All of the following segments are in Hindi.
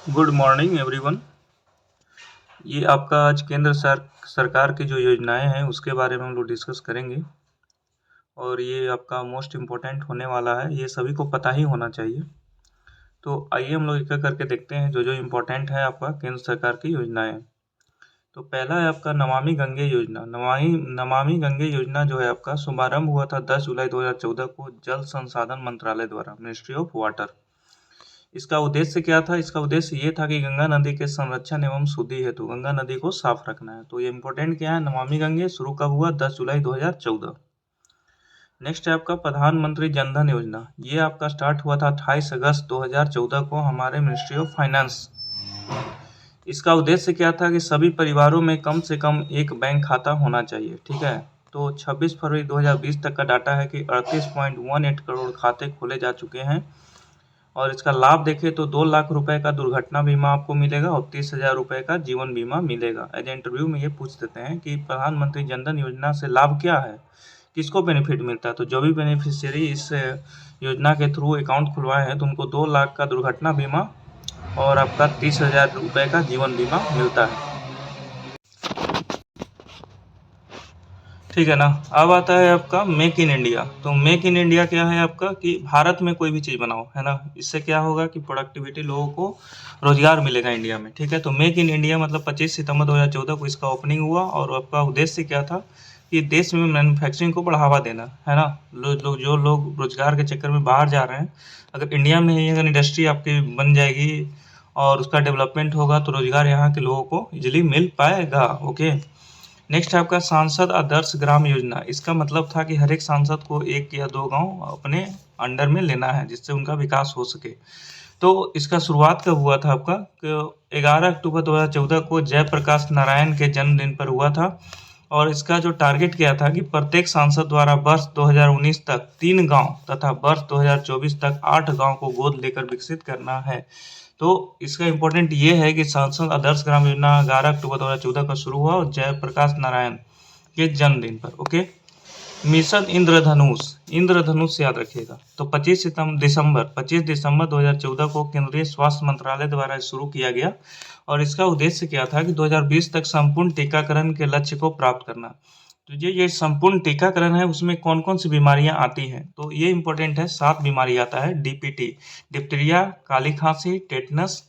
Good morning everyone. ये आपका आज केंद्र सरकार की जो योजनाएं हैं उसके बारे में हम लोग डिस्कस करेंगे और ये आपका मोस्ट इम्पोर्टेंट होने वाला है। ये सभी को पता ही होना चाहिए। तो आइए हम लोग एक-एक करके देखते हैं जो जो इम्पोर्टेंट है आपका केंद्र सरकार की योजनाएं। तो पहला है आपका नमामि गंगे योजना। नमामि नमामि गंगे योजना जो है आपका शुभारंभ हुआ था 10 जुलाई 2014 को जल संसाधन मंत्रालय द्वारा, मिनिस्ट्री ऑफ वाटर। इसका उद्देश्य क्या था? इसका उद्देश्य ये था कि गंगा नदी के संरक्षण एवं शुद्धि हेतु गंगा नदी को साफ रखना है। तो ये इम्पोर्टेंट क्या है? नमामि गंगे शुरू कब हुआ? 10 जुलाई 2014। नेक्स्ट है आपका प्रधानमंत्री जनधन योजना। ये आपका स्टार्ट हुआ था 28 अगस्त 2014 को हमारे मिनिस्ट्री ऑफ फाइनेंस। इसका उद्देश्य क्या था कि सभी परिवारों में कम से कम एक बैंक खाता होना चाहिए। ठीक है, तो 26 फरवरी 2020 तक का डाटा है कि 38.18 करोड़ खाते खोले जा चुके हैं और इसका लाभ देखें तो 2 लाख रुपए का दुर्घटना बीमा आपको मिलेगा और 30,000 रुपए का जीवन बीमा मिलेगा। एज इंटरव्यू में ये पूछ देते हैं कि प्रधानमंत्री जनधन योजना से लाभ क्या है, किसको बेनिफिट मिलता है? तो जो भी बेनिफिशियरी इस योजना के थ्रू अकाउंट खुलवाए हैं तो उनको 2 लाख का दुर्घटना बीमा और आपका 30,000 रुपए का जीवन बीमा मिलता है। ठीक है ना। अब आता है आपका मेक इन इंडिया। तो मेक इन इंडिया क्या है आपका कि भारत में कोई भी चीज़ बनाओ, है ना। इससे क्या होगा कि प्रोडक्टिविटी, लोगों को रोजगार मिलेगा इंडिया में। ठीक है, तो मेक इन इंडिया मतलब 25 सितंबर 2014 को इसका ओपनिंग हुआ और आपका उद्देश्य क्या था कि देश में मैन्युफैक्चरिंग को बढ़ावा देना, है ना। जो लोग रोजगार के चक्कर में बाहर जा रहे हैं, अगर इंडिया में ही अगर इंडस्ट्री आपकी बन जाएगी और उसका डेवलपमेंट होगा तो रोजगार यहाँ के लोगों को इजिली मिल पाएगा। ओके। नेक्स्ट है आपका सांसद आदर्श ग्राम योजना। इसका मतलब था कि हर एक सांसद को 1 या 2 गांव अपने अंडर में लेना है जिससे उनका विकास हो सके। तो इसका शुरुआत कब हुआ था आपका? 11 अक्टूबर 2014 को जयप्रकाश नारायण के जन्मदिन पर हुआ था और इसका जो टारगेट क्या था कि प्रत्येक सांसद द्वारा वर्ष 2019 तक 3 गांव तथा वर्ष 2024 तक 8 गांव को गोद लेकर विकसित करना है। तो इसका इम्पोर्टेंट ये है कि सांसद आदर्श ग्राम योजना 11 अक्टूबर 2014 को शुरू हुआ और जयप्रकाश नारायण के जन्मदिन पर। ओके। मिशन इंद्रधनुष, इंद्रधनुष याद रखिएगा। तो 25 दिसंबर 2014 को केंद्रीय स्वास्थ्य मंत्रालय द्वारा शुरू किया गया और इसका उद्देश्य क्या था कि 2020 तक संपूर्ण टीकाकरण के लक्ष्य को प्राप्त करना। तो ये संपूर्ण टीकाकरण है, उसमें कौन कौन सी बीमारियां आती हैं? तो ये इंपॉर्टेंट है। 7 बीमारी आता है। डीपीटी, डिप्थीरिया, काली खांसी, टेटनस,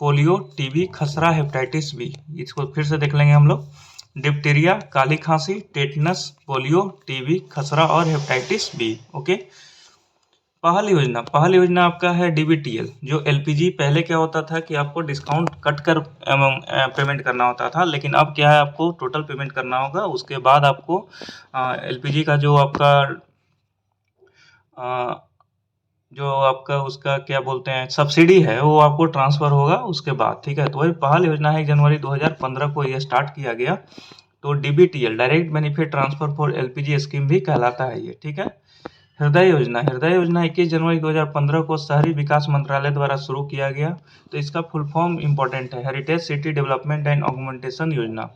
पोलियो, टीबी, खसरा, हेपेटाइटिस बी। इसको फिर से देख लेंगे हम लोग। डिप्थीरिया, काली खांसी, टेटनस, पोलियो, टीबी, खसरा और हेपेटाइटिस बी। ओके। पहल योजना आपका है डीबीटीएल। जो एलपीजी, पहले क्या होता था कि आपको डिस्काउंट कट कर पेमेंट करना होता था, लेकिन अब क्या है, आपको टोटल पेमेंट करना होगा। उसके बाद आपको एलपीजी का अ, जो आपका उसका क्या बोलते हैं सब्सिडी है वो आपको ट्रांसफर होगा उसके बाद। ठीक है, तो वही पहल योजना है। जनवरी 2015 को ये स्टार्ट किया गया। तो DBTL, direct benefit transfer for LPG scheme भी कहलाता है ये। ठीक है। हृदय योजना 21 जनवरी 2015 को शहरी विकास मंत्रालय द्वारा शुरू किया गया। तो इसका फुल फॉर्म इंपॉर्टेंट है, heritage city development and augmentation योजना।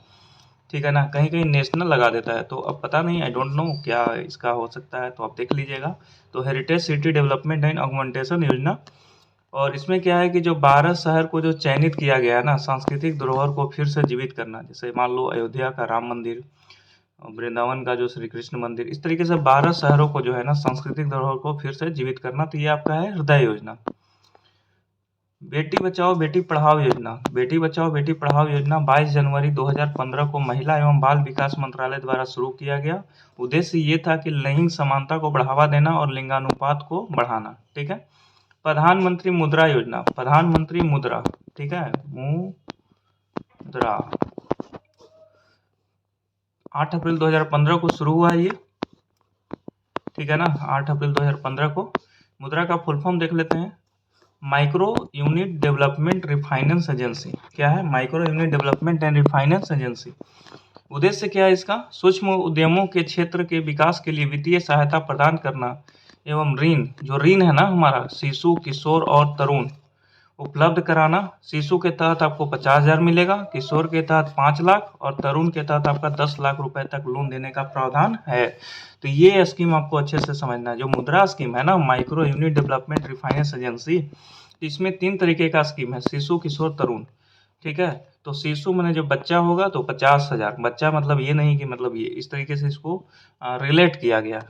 ठीक है ना। कहीं कहीं नेशनल लगा देता है, तो अब पता नहीं, आई डोंट नो क्या इसका हो सकता है, तो आप देख लीजिएगा। तो heritage city development and augmentation योजना। और इसमें क्या है कि जो 12 शहर को जो चयनित किया गया है ना, सांस्कृतिक धरोहर को फिर से जीवित करना, जैसे मान लो अयोध्या का राम मंदिर, वृंदावन का जो श्री कृष्ण मंदिर, इस तरीके से 12 शहरों को जो है ना सांस्कृतिक धरोहर को फिर से जीवित करना। तो ये आपका है हृदय योजना। बेटी बचाओ बेटी पढ़ाओ योजना। बेटी बचाओ बेटी पढ़ाओ योजना 22 जनवरी 2015 को महिला एवं बाल विकास मंत्रालय द्वारा शुरू किया गया। उद्देश्य ये था कि लैंगिक समानता को बढ़ावा देना और लिंगानुपात को बढ़ाना। ठीक है। प्रधानमंत्री मुद्रा योजना, प्रधानमंत्री मुद्रा, ठीक है, मुद्रा 8 अप्रैल 2015 को शुरू हुआ ये। ठीक है ना, 8 अप्रैल 2015 को। मुद्रा का फुल फॉर्म देख लेते हैं। Micro unit development refinance agency. क्या है? Micro unit development and refinance agency. उद्देश्य क्या है इसका? सूक्ष्म उद्यमों के क्षेत्र के विकास के लिए वित्तीय सहायता प्रदान करना एवं ऋण, जो ऋण है ना हमारा शिशु, किशोर और तरुण, उपलब्ध कराना। शिशु के तहत आपको 50,000 मिलेगा, किशोर के तहत 5 लाख और तरुण के तहत आपका 10 लाख रुपए तक लोन देने का प्रावधान है। तो ये स्कीम आपको अच्छे से समझना है। जो मुद्रा स्कीम है ना, micro unit development refinance agency, इसमें 3 तरीके का स्कीम है, शिशु, किशोर, तरुण, ठीक है। तो शिशु माने जो बच्चा होगा तो 50,000, बच्चा मतलब ये नहीं कि मतलब ये, इस तरीके से इसको रिलेट किया गया,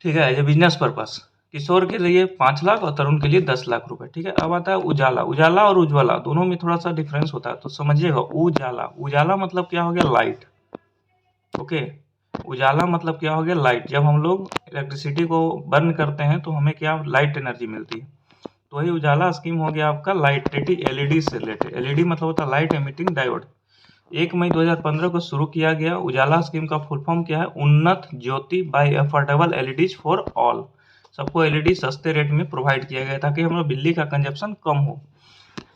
ठीक है, एज ए बिजनेस पर्पस। किशोर के लिए 5 लाख और तरुण के लिए 10 लाख रुपए, ठीक है। अब आता है उजाला। उजाला और उज्ज्वला दोनों में थोड़ा सा डिफरेंस होता है, तो समझिएगा। उजाला, उजाला मतलब क्या हो गया, लाइट, ओके। उजाला मतलब क्या हो गया, लाइट। जब हम लोग इलेक्ट्रिसिटी को बर्न करते हैं तो हमें क्या, लाइट एनर्जी मिलती है। तो वही उजाला स्कीम हो गया आपका लाइट एलईडी से रिलेटेड। एलईडी मतलब होता है लाइट एमिटिंग डायोड। 1 मई 2015 को शुरू किया गया। उजाला स्कीम का फुल फॉर्म क्या है, Unnat Jyoti by affordable LEDs for all. सबको एलईडी सस्ते रेट में प्रोवाइड किया गया ताकि हम लोग बिजली का कंजप्शन कम हो।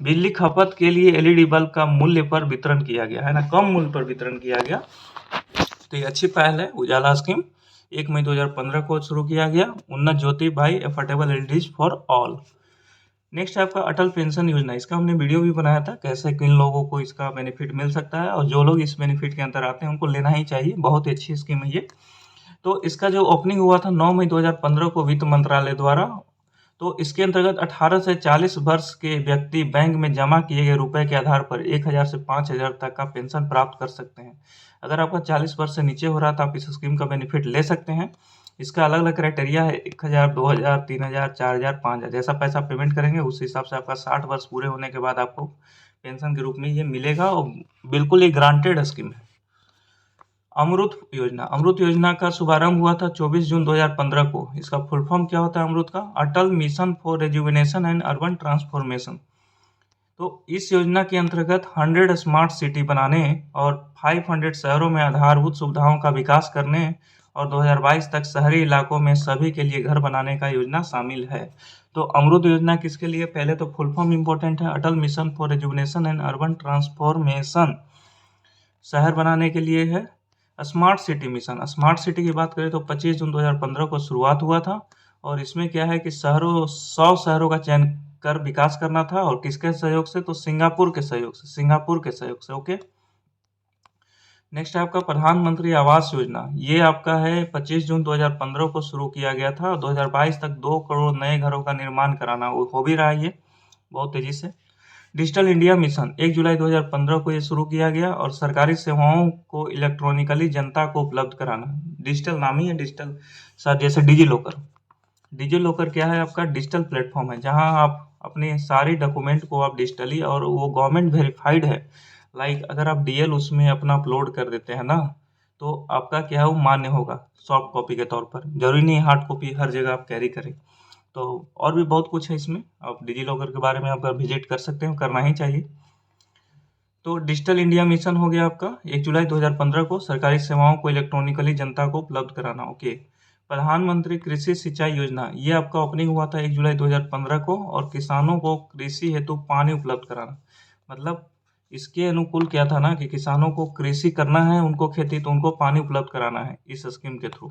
बिजली खपत के लिए एलईडी बल्ब का मूल्य पर वितरण किया गया है ना, कम मूल्य पर वितरण किया गया। तो ये अच्छी पहल है उजाला स्कीम। 1 मई 2015 को शुरू किया गया। Unnat Jyoti by affordable LEDs for all. Next है आपका अटल पेंशन योजना। इसका हमने वीडियो भी बनाया था, कैसे किन लोगों को इसका बेनिफिट मिल सकता है, और जो लोग इस बेनिफिट के अंदर आते हैं उनको लेना ही चाहिए। बहुत ही अच्छी स्कीम है ये। तो इसका जो ओपनिंग हुआ था 9 मई 2015 को वित्त मंत्रालय द्वारा। तो इसके अंतर्गत 18 से 40 वर्ष के व्यक्ति बैंक में जमा किए गए रुपए के आधार पर 1,000 से 5,000 तक का पेंशन प्राप्त कर सकते हैं। अगर आपका 40 वर्ष से नीचे हो रहा है तो आप इस स्कीम का बेनिफिट ले सकते हैं। इसका अलग अलग क्राइटेरिया है, 1,000, 2,000, 3,000, 4,000, 5,000। जैसा पैसा पेमेंट करेंगे उस हिसाब से आपका 60 वर्ष पूरे होने के बाद आपको पेंशन के रूप में ये मिलेगा, और बिल्कुल ये ग्रांटेड स्कीम है। अमृत योजना। अमृत योजना का शुभारंभ हुआ था 24 जून 2015 को। इसका फुल फॉर्म क्या होता है अमृत का, Atal mission for rejuvenation and urban transformation. तो इस योजना के अंतर्गत 100 स्मार्ट सिटी बनाने और 500 शहरों में आधारभूत सुविधाओं का विकास करने और 2022 तक शहरी इलाकों में सभी के लिए घर बनाने का योजना शामिल है। तो अमृत योजना किसके लिए, पहले तो फुल फॉर्म इंपॉर्टेंट है, Atal mission for rejuvenation and urban transformation, शहर बनाने के लिए है। Smart city mission, smart city की बात करें तो 25 जून 2015 को शुरुआत हुआ था, और इसमें क्या है कि 100 शहरों का चयन कर विकास करना था, और किसके सहयोग से, तो सिंगापुर के सहयोग से, ओके। नेक्स्ट है आपका प्रधानमंत्री आवास योजना। ये आपका है 25 जून 2015 को शुरू किया गया था, और 2022 तक 2 करोड़ नए घरों का निर्माण कराना हो भी रहा है ये बहुत तेजी से। डिजिटल इंडिया मिशन 1 जुलाई 2015 को ये शुरू किया गया, और सरकारी सेवाओं को इलेक्ट्रॉनिकली जनता को उपलब्ध कराना। डिजिटल नाम ही है डिजिटल, सर जैसे डिजी लॉकर। डिजी लॉकर क्या है, आपका डिजिटल प्लेटफॉर्म है जहां आप अपने सारे डॉक्यूमेंट को आप डिजिटली, और वो गवर्नमेंट वेरीफाइड है। लाइक अगर आप डीएल उसमें अपना अपलोड कर देते हैं ना, तो आपका क्या है वो मान्य होगा सॉफ्ट कॉपी के तौर पर। जरूरी नहीं हार्ड कॉपी हर जगह आप कैरी करें। तो और भी बहुत कुछ है इसमें, आप डिजी लॉकर के बारे में आप विजिट कर सकते हो, करना ही चाहिए। तो डिजिटल इंडिया मिशन हो गया आपका 1 जुलाई 2015 को, सरकारी सेवाओं को इलेक्ट्रॉनिकली जनता को उपलब्ध कराना, ओके। प्रधानमंत्री कृषि सिंचाई योजना, ये आपका ओपनिंग हुआ था 1 जुलाई 2015 को, और किसानों को कृषि हेतु पानी उपलब्ध कराना। मतलब इसके अनुकूल क्या था ना कि किसानों को कृषि करना है, उनको खेती, तो उनको पानी उपलब्ध कराना है इस स्कीम के थ्रू।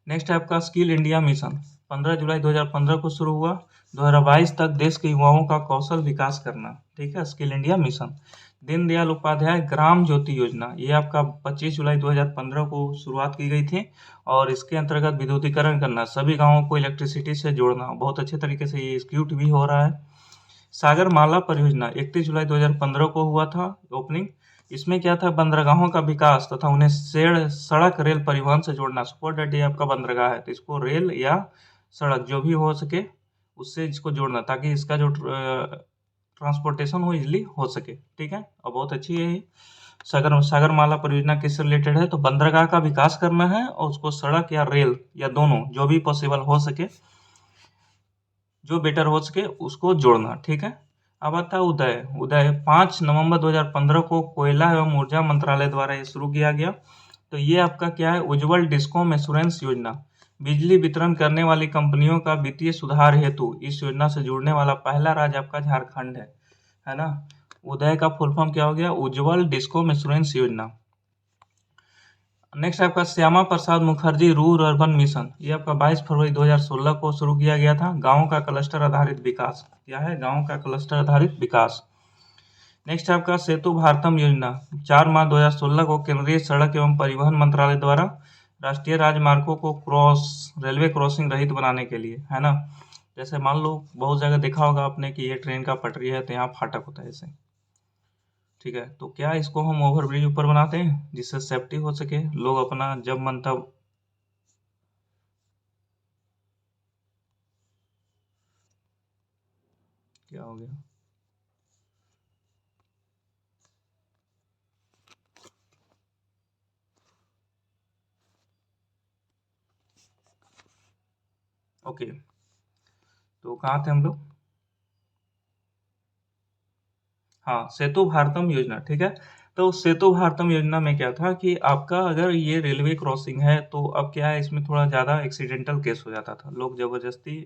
नेक्स्ट है आपका स्किल इंडिया मिशन, 15 जुलाई 2015 को शुरू हुआ, 2022 तक देश के युवाओं का कौशल विकास करना, ठीक है, skill India mission. Deendayal Upadhyaya Gram Jyoti Yojana, ये आपका 25 जुलाई 2015 को शुरुआत की गई थी, और इसके अंतर्गत विद्युतीकरण करना, सभी गांवों को इलेक्ट्रिसिटी से जोड़ना। बहुत अच्छे तरीके से ये एग्जीक्यूट भी हो रहा है। सागरमाला परियोजना 31 जुलाई 2015 को हुआ था ओपनिंग। इसमें क्या था, बंदरगाहों का विकास तथा उन्हें सड़क रेल परिवहन से जोड़ना। सुपर डेट ये आपका बंदरगाह है, तो इसको रेल या सड़क जो भी हो सके उससे इसको जोड़ना, ताकि इसका जो ट्रांसपोर्टेशन हो इजिली हो सके, ठीक है। और बहुत अच्छी है ये सागरमाला परियोजना किससे रिलेटेड है, तो बंदरगाह का विकास करना है, और उसको सड़क या रेल या दोनों जो भी पॉसिबल हो सके, जो बेटर हो सके उसको जोड़ना, ठीक है। अब आता है उदय। उदय 5 नवंबर 2015 को कोयला एवं ऊर्जा मंत्रालय द्वारा ये शुरू किया गया। तो ये आपका क्या है, उज्ज्वल डिस्कॉम एश्योरेंस योजना। बिजली वितरण करने वाली कंपनियों का वित्तीय सुधार हेतु इस योजना से जुड़ने वाला पहला राज्य आपका झारखंड है ना। उदय का फुल फॉर्म क्या हो गया, उज्ज्वल डिस्कॉम एश्योरेंस योजना। नेक्स्ट आपका Shyama Prasad Mukherjee rural urban mission, ये आपका 22 फरवरी 2016 को शुरू किया गया था। गांव का क्लस्टर आधारित विकास, क्या है, गांव का क्लस्टर आधारित विकास। नेक्स्ट आपका सेतु भारतम योजना 4 मार्च 2016 को केंद्रीय सड़क एवं परिवहन मंत्रालय द्वारा राष्ट्रीय राजमार्गों को रेलवे क्रॉसिंग रहित बनाने के लिए, है ना। जैसे मान लो बहुत जगह देखा होगा आपने कि ये ट्रेन का पटरी है तो यहाँ फाटक होता है ऐसे, ठीक है। तो क्या इसको हम ओवरब्रिज ऊपर बनाते हैं जिससे सेफ्टी हो सके, लोग अपना जब मन तब। क्या हो गया? ओके, तो कहाँ थे हम लोग? हाँ, सेतु भारतम योजना, ठीक है। तो सेतु भारतम योजना में क्या था कि आपका अगर ये रेलवे क्रॉसिंग है तो अब क्या है, इसमें थोड़ा ज़्यादा एक्सीडेंटल केस हो जाता था। लोग ज़बरदस्ती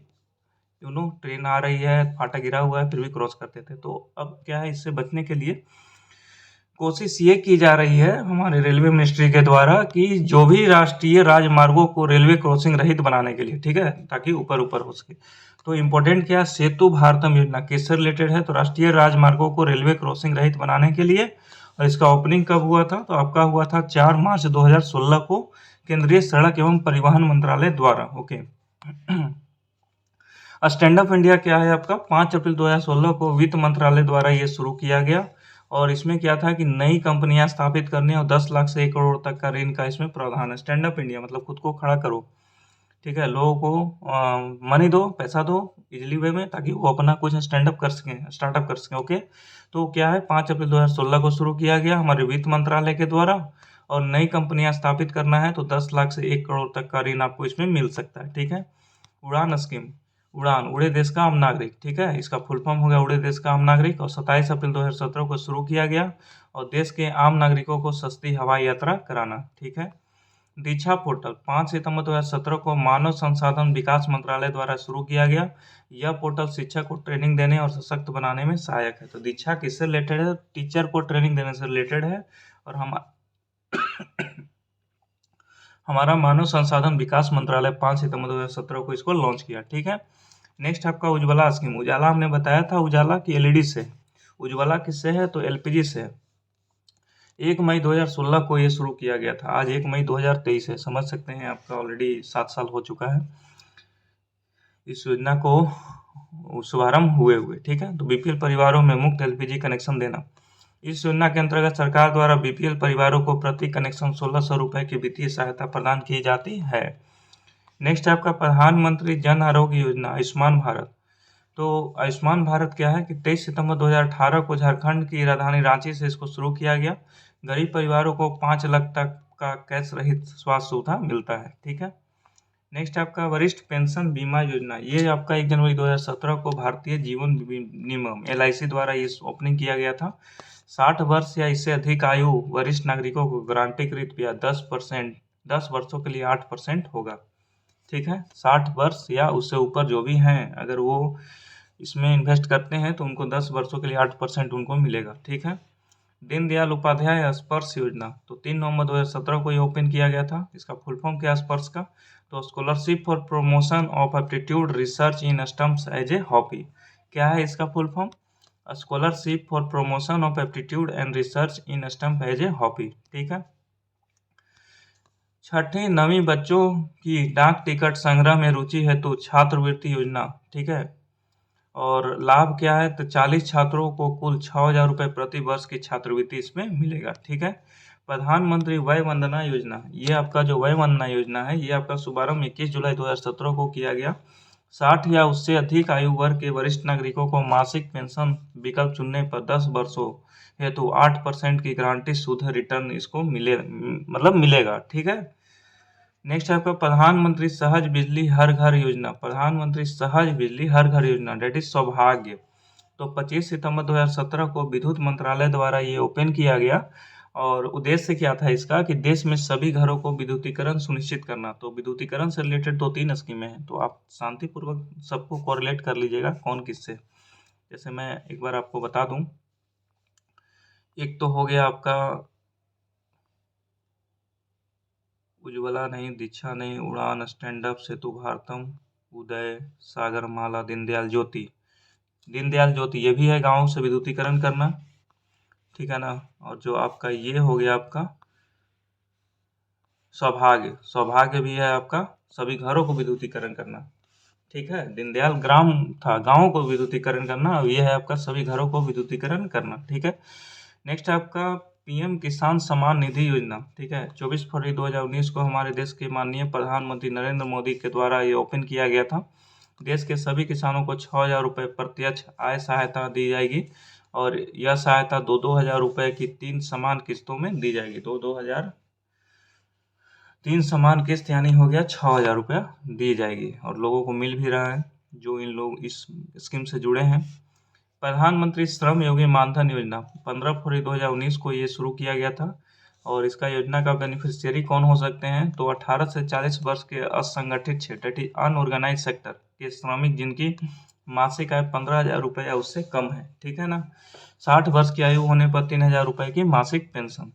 ट्रेन आ रही है, फाटक गिरा हुआ है, फिर भी क्रॉस करते थे। तो अब क्या है, इससे बचने के लिए कोशिश ये की जा रही है हमारे रेलवे मिनिस्ट्री के द्वारा कि जो भी राष्ट्रीय राजमार्गों को रेलवे क्रॉसिंग रहित बनाने के लिए, ठीक है, ताकि ऊपर ऊपर हो सके। तो इम्पोर्टेंट क्या, सेतु भारतम योजना किससे रिलेटेड है? तो राष्ट्रीय राजमार्गों को रेलवे क्रॉसिंग रहित बनाने के लिए। और इसका ओपनिंग कब हुआ था? तो आपका हुआ था 4 मार्च 2016 को केंद्रीय सड़क एवं परिवहन मंत्रालय द्वारा। ओके। स्टैंड अप इंडिया क्या है आपका? 5 अप्रैल 2016 को वित्त मंत्रालय द्वारा ये शुरू किया गया। और इसमें क्या था कि नई कंपनियां स्थापित करने और 10 लाख से 1 करोड़ तक का ऋण का इसमें प्रावधान है। स्टैंड अप इंडिया मतलब खुद को खड़ा करो, ठीक है, लोगों को मनी दो, पैसा दो इजिली वे में, ताकि वो अपना कुछ स्टैंड अप कर सकें, स्टार्टअप कर सकें। ओके। तो क्या है, 5 अप्रैल 2016 को शुरू किया गया हमारे वित्त मंत्रालय के द्वारा। और नई कंपनियां स्थापित करना है तो 10 लाख से 1 करोड़ तक का ऋण आपको इसमें मिल सकता है, ठीक है। उड़ान स्कीम, उड़ान उड़े देश का आम नागरिक, ठीक है, इसका फुल फॉर्म हो गया उड़े देश का आम नागरिक। और 27 अप्रैल 2017 को शुरू किया गया। और देश के आम नागरिकों को सस्ती हवाई यात्रा कराना, ठीक है। दीक्षा पोर्टल 5 सितंबर 2017 को मानव संसाधन विकास मंत्रालय द्वारा शुरू किया गया। यह पोर्टल शिक्षक को ट्रेनिंग देने और सशक्त बनाने में सहायक है। तो दीक्षा किससे रिलेटेड है? टीचर को ट्रेनिंग देने से रिलेटेड है। और हम हमारा मानव संसाधन विकास मंत्रालय 5 सितंबर 2017 को इसको लॉन्च किया, ठीक है। नेक्स्ट आपका उज्ज्वला स्कीम। उजाला हमने बताया था, उजाला की एलईडी से। उज्ज्वला किससे है? तो एलपीजी से है। 1 मई 2016 को ये शुरू किया गया था। आज 1 मई 2023 है, समझ सकते हैं आपका ऑलरेडी 7 साल हो चुका है इस योजना को शुभारंभ हुए, ठीक है। तो बीपीएल परिवारों में मुफ्त एलपीजी कनेक्शन देना। इस योजना के अंतर्गत सरकार द्वारा बीपीएल परिवारों को प्रति कनेक्शन 1600 रुपए की वित्तीय सहायता प्रदान की जाती है। नेक्स्ट है आपका प्रधानमंत्री जन आरोग्य योजना, आयुष्मान भारत। तो आयुष्मान भारत क्या है कि 23 सितंबर 2018 को झारखंड की राजधानी रांची से इसको शुरू किया गया। गरीब परिवारों को 5 लाख तक का कैश रहित स्वास्थ्य सुविधा मिलता है, ठीक है। नेक्स्ट आपका वरिष्ठ पेंशन बीमा योजना। ये आपका 1 जनवरी 2017 को भारतीय जीवन निगम एलआईसी द्वारा ये ओपनिंग किया गया था। 60 वर्ष या इससे अधिक आयु वरिष्ठ नागरिकों को गारंटीकृत ब्याज 10%, 10 वर्षों के लिए 8% होगा, ठीक है। 60 वर्ष या उससे ऊपर जो भी हैं, अगर वो इसमें इन्वेस्ट करते हैं तो उनको 10 वर्षों के लिए 8% उनको मिलेगा, ठीक है। दीनदयाल उपाध्याय स्पर्श योजना, तो 3 नवंबर 2017 को ये ओपन किया गया था। इसका फुल फॉर्म क्या है स्पर्श का? तो scholarship for promotion of aptitude research in stamps as a hobby. क्या है इसका full form? Scholarship for promotion of aptitude and research in stamp as a hobby, ठीक है। छठी नवीं बच्चों की डाक टिकट संग्रह में रुचि हेतु छात्रवृत्ति योजना, ठीक है। और लाभ क्या है? तो 40 छात्रों को कुल 6,000 रुपये प्रति वर्ष की छात्रवृत्ति इसमें मिलेगा, ठीक है। प्रधानमंत्री वय वंदना योजना, ये आपका जो वय वंदना योजना है, ये आपका शुभारंभ 21 जुलाई 2017 को किया गया। 60 या उससे अधिक आयु वर्ग के वरिष्ठ नागरिकों को मासिक पेंशन विकल्प चुनने पर 10 वर्षों हेतु 8% की गारंटी शुद्ध रिटर्न इसको मिलेगा, ठीक है। नेक्स्ट है आपका प्रधानमंत्री सहज बिजली हर घर योजना। प्रधानमंत्री सहज बिजली हर घर योजना डेट इज सौभाग्य। तो 25 सितंबर 2017 को विद्युत मंत्रालय द्वारा ये ओपन किया गया। और उद्देश्य क्या था इसका कि देश में सभी घरों को विद्युतीकरण सुनिश्चित करना। तो विद्युतीकरण से रिलेटेड 2-3 स्कीमें हैं, तो आप शांतिपूर्वक सबको कोरिलेट कर लीजिएगा कौन किससे। जैसे मैं एक बार आपको बता दूं, एक तो हो गया आपका उज्ज्वला नहीं, दीक्षा नहीं, उड़ान, स्टैंड अप, सेतु भारतम, उदय, सागरमाला, दीनदयाल ज्योति। दीनदयाल ज्योति ये भी है गाँव से विद्युतीकरण करना, ठीक है ना। और जो आपका ये हो गया आपका सौभाग्य, सौभाग्य भी है आपका सभी घरों को विद्युतीकरण करना, ठीक है। दीनदयाल ग्राम था, गाँव को विद्युतीकरण करना, अब ये है आपका सभी घरों को विद्युतीकरण करना, ठीक है। नेक्स्ट है आपका पीएम किसान सम्मान निधि योजना, ठीक है। 24 फरवरी 2019 को हमारे देश के माननीय प्रधानमंत्री नरेंद्र मोदी के द्वारा ये ओपन किया गया था। देश के सभी किसानों को 6,000 रुपये प्रत्यक्ष आय सहायता दी जाएगी और यह सहायता 2-2 हज़ार रुपये की 3 समान किस्तों में दी जाएगी। 2-2 हज़ार 3 समान किस्त यानी हो गया 6,000 रुपया दी जाएगी और लोगों को मिल भी रहा है जो इन लोग इस स्कीम से जुड़े हैं। प्रधानमंत्री श्रम योगी मानधन योजना 15 फरवरी 2019 को ये शुरू किया गया था और इसका योजना का बेनिफिशियरी कौन हो सकते हैं, तो 18 से 40 वर्ष के असंगठित क्षेत्र अनऑर्गेनाइज सेक्टर के श्रमिक जिनकी मासिक आय 15,000 रुपये या उससे कम है, ठीक है ना। 60 वर्ष की आयु होने पर 3,000 रुपये की मासिक पेंशन।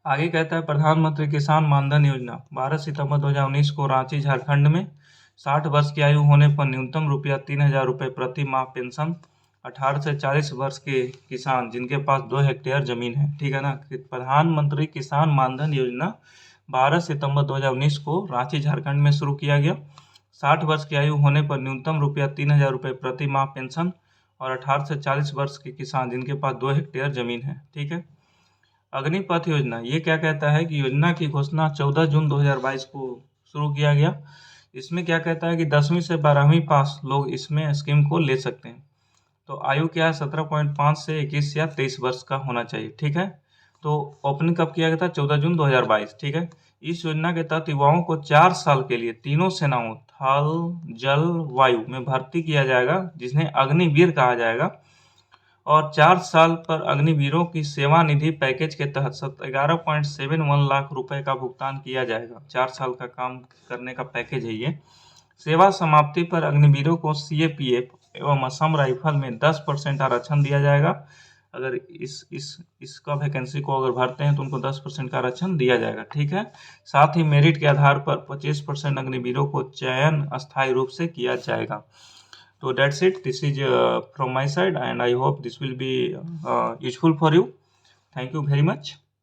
आगे कहता है प्रधानमंत्री किसान मानधन योजना 12 सितंबर 2019 को रांची झारखंड में 60 वर्ष की आयु होने पर न्यूनतम रुपया 3,000 रुपये प्रति माह पेंशन। 18 से 40 वर्ष के किसान जिनके पास 2 हेक्टेयर जमीन है, ठीक है ना। प्रधानमंत्री किसान मानधन योजना 12 सितंबर 2019 को रांची झारखंड में शुरू किया गया। 60 वर्ष की आयु होने पर न्यूनतम रुपया 3,000 रुपये प्रति माह पेंशन और 18 से 40 वर्ष के किसान जिनके पास 2 हेक्टेयर जमीन है, ठीक है। अग्निपथ योजना ये क्या कहता है कि योजना की घोषणा 14 जून 2022 को शुरू किया गया। इसमें क्या कहता है कि 10वीं से 12वीं पास लोग इसमें स्कीम को ले सकते हैं। तो आयु क्या है 17.5 से 21 या 23 वर्ष का होना चाहिए, ठीक है। तो ओपनिंग कब किया गया था, 14 जून 2022, ठीक है। इस योजना के तहत युवाओं को 4 साल के लिए तीनों सेनाओं थल जल वायु में भर्ती किया जाएगा जिन्हें अग्निवीर कहा जाएगा और 4 साल पर अग्निवीरों की सेवा निधि पैकेज के तहत 11.71 लाख रुपए का भुगतान किया जाएगा। 4 साल का काम करने का पैकेज है ये। सेवा समाप्ति पर अग्निवीरों को सीएपीएफ एवं असम राइफल में 10% आरक्षण दिया जाएगा। अगर इसका वैकेंसी को अगर भरते हैं तो उनको 10% का आरक्षण दिया जाएगा, ठीक है। साथ ही मेरिट के आधार पर 25% अग्निवीरों को चयन अस्थायी रूप से किया जाएगा। So that's it. This is from my side, and I hope this will be useful for you. Thank you very much.